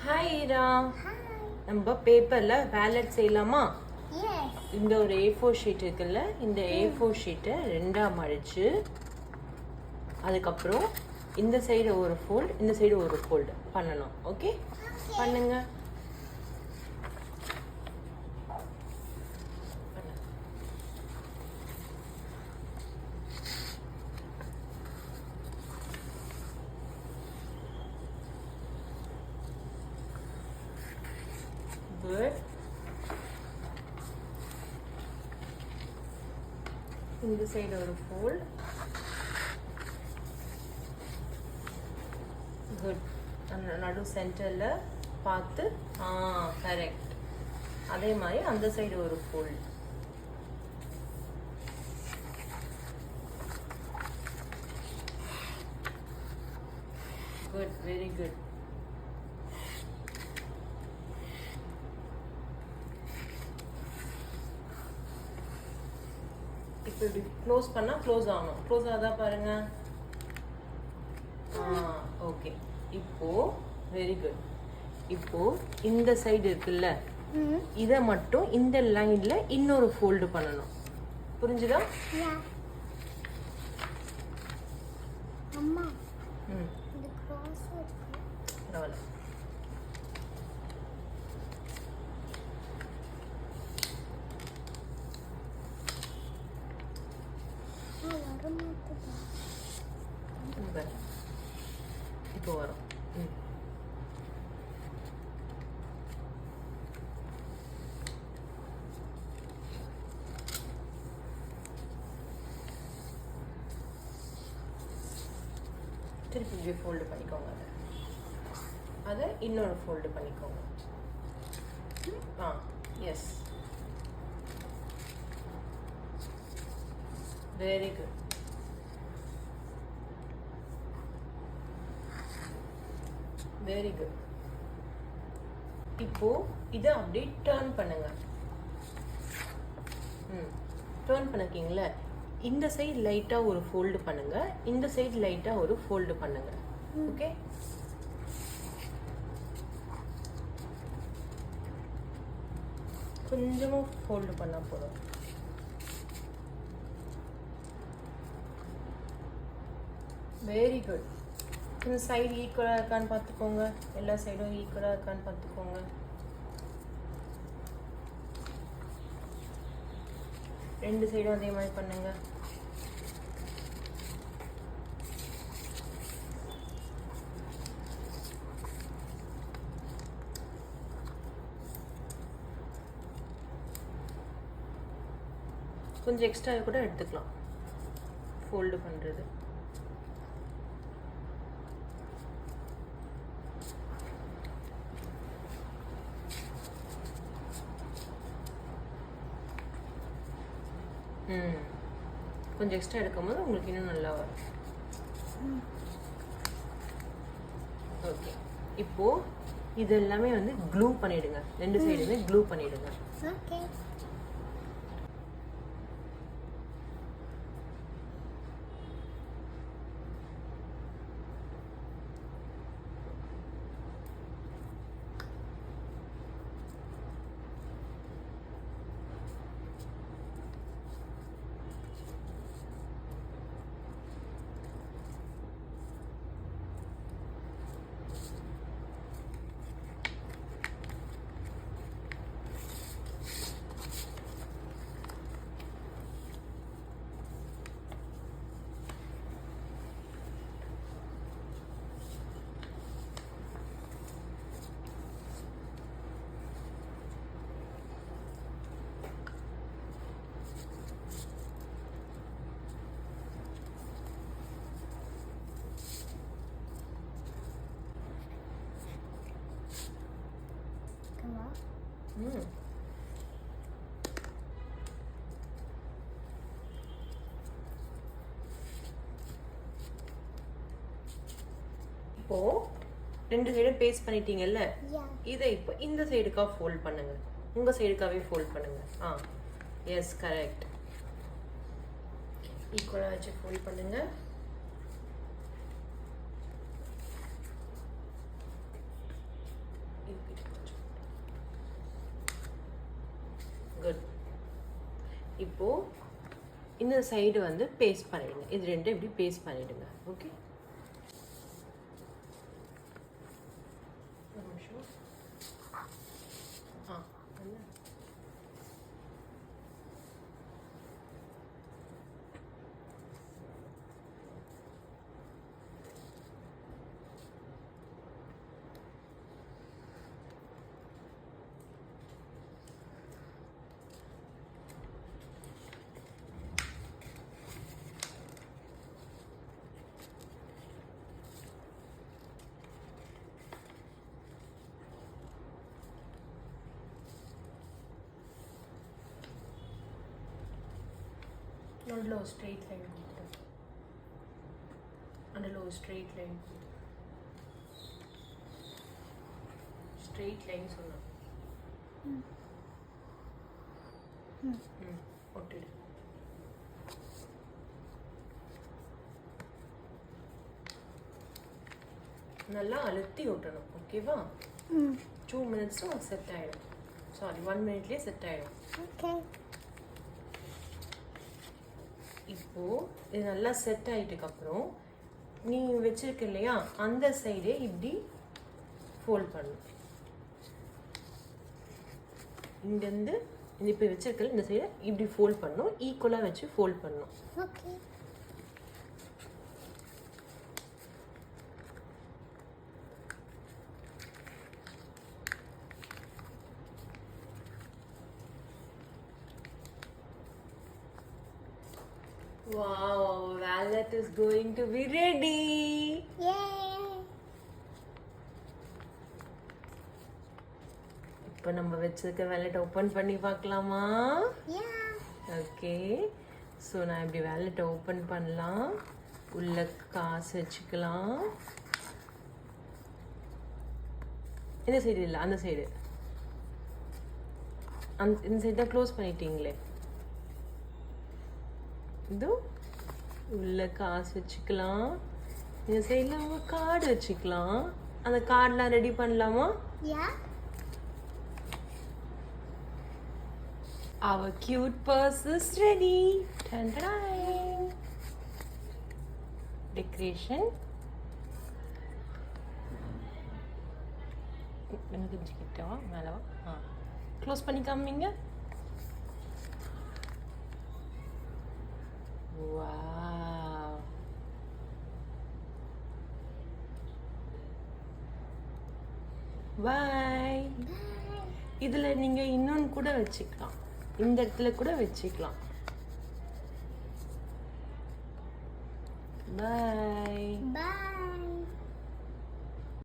Hi ஈரா. நம்ம பேப்பர்ல wallet செய்யலாமா? இந்த ஒரு A4 ஷீட் இருக்குல்ல, இந்த A4 ஷீட்டை ரெண்டா மடிச்சு அதுக்கப்புறம் இந்த சைடு ஒரு ஃபோல்ட், இந்த சைடு ஒரு ஃபோல்ட் பண்ணணும். ஓகே, பண்ணுங்க. Good. இந்த சைடு ஒரு ஃபோல்ட். குட். நடு சென்டர்ல பார்த்து கரெக்ட். அதே மாதிரி அந்த சைடு ஒரு ஃபோல்ட். Good, very good. இப்போ இப்படி க்ளோஸ் பண்ணால் க்ளோஸ் ஆகணும். க்ளோஸ் ஆகுதா பாருங்க. ஓகே, இப்போ வெரி குட். இப்போ இந்த சைடு இருக்குல்ல, இதை மட்டும் இந்த லைன்ல இன்னொரு ஃபோல்டு பண்ணணும். புரிஞ்சுதா? அம்மா ம், இது கிராஸ் இருக்கு. பரவாயில்ல. வர மாட்டேது. இப்போ வரும். ம், திருப்பி இப்படி ஃபோல்டு பண்ணிக்கோங்க. அதை இன்னொரு ஃபோல்டு பண்ணிக்கோங்க. Yes, very good. Very good. இப்போ இதை அப்படியே டர்ன் பண்ணுங்க. டர்ன் பண்ணிருக்கீங்களா? இந்த சைடு லைட்டா ஒரு ஃபோல்டு பண்ணுங்க, இந்த சைடு லைட்டா ஒரு ஃபோல்டு பண்ணுங்க. ஓகே, கொஞ்சமா ஃபோல்டு பண்ணா போதும். Very good. இந்த சைடு ஈக்குவலாக இருக்கான்னு பார்த்துக்கோங்க. எல்லா சைடும் ஈக்குவலாக இருக்கான்னு பார்த்துக்கோங்க. ரெண்டு சைடும் அதே மாதிரி பண்ணுங்க. கொஞ்சம் எக்ஸ்ட்ரா கூட எடுத்துக்கலாம் ஃபோல்டு பண்ணுறது. கொஞ்சம் எக்ஸ்ட்ரா எடுக்கும்போது உங்களுக்கு இன்னும் நல்லா வரும். ஓகே, இப்போ இது எல்லாமே வந்து க்ளூ பண்ணிடுங்க. ரெண்டு சைடுமே க்ளூ பண்ணிடுங்க. ஓகே. இப்போ ரெண்டு சைடும் பேஸ்ட் பண்ணிட்டீங்கல்ல, இதை இப்போ இந்த சைடுக்காக ஃபோல்ட் பண்ணுங்க. உங்க சைடுக்காகவே ஃபோல்ட் பண்ணுங்க. Yes, correct. ஈக்குவலாக வச்சு ஃபோல்ட் பண்ணுங்க. இப்போ இந்த சைடு வந்து பேஸ்ட் பண்ணிடுங்க. இது ரெண்டும் இப்படி பேஸ்ட் பண்ணிடுங்க. ஓகே, ஒரு நிமிஷம். நல்லா நல்ல ஒரு ஸ்ட்ரெயிட் லைன் கொடுத்துட்டேன். நல்ல ஒரு ஸ்ட்ரெயிட் லைன் ஸ்ட்ரெயிட் லைன் சொன்னேன். ஒட்டிடு. நல்லா அழுத்தி ஒட்டணும். ஓகேவா? 2 மினிட்ஸும் செட் ஆகிடும். சாரி, 1 மினிட்லேயே செட் ஆகிடும். ஓகே. இப்போ இது நல்லா செட் ஆகிட்டுக்கப்புறம் நீ வச்சிருக்க இல்லையா அந்த சைடே இப்படி ஃபோல்ட் பண்ணணும். இங்கேருந்து இது இப்போ வச்சிருக்கல இந்த சைடை இப்படி ஃபோல்ட் பண்ணணும். ஈக்குவலாக வச்சு ஃபோல்ட் பண்ணணும். Okay. Wow, wallet is going to be ready. Yay. இப்போ நம்ம வச்சிருக்க wallet ஓப்பன் பண்ணி பார்க்கலாமா? Yeah. ஓகே, ஸோ நான் இப்படி wallet ஓப்பன் பண்ணலாம். உள்ள காசு வச்சுக்கலாம். இந்த சைடு இல்லை, அந்த சைடு. இந்த சைடு தான் க்ளோஸ் பண்ணிட்டீங்களே. இது உள்ள காசு வச்சுக்கலாம். இந்த சைடில் நம்ம கார்டு வச்சுக்கலாம். அந்த கார்டெலாம் ரெடி பண்ணலாமா? Yeah. Our cute purse is ready. Ta-da! Decoration. எனக்கு கிட்டவா மேலவா? க்ளோஸ் பண்ணி காமிங்க. Wow. Bye. இதுல நீங்க இன்னொன்னு கூட வச்சுக்கலாம். இந்த இடத்துல கூட வச்சுக்கலாம். Bye.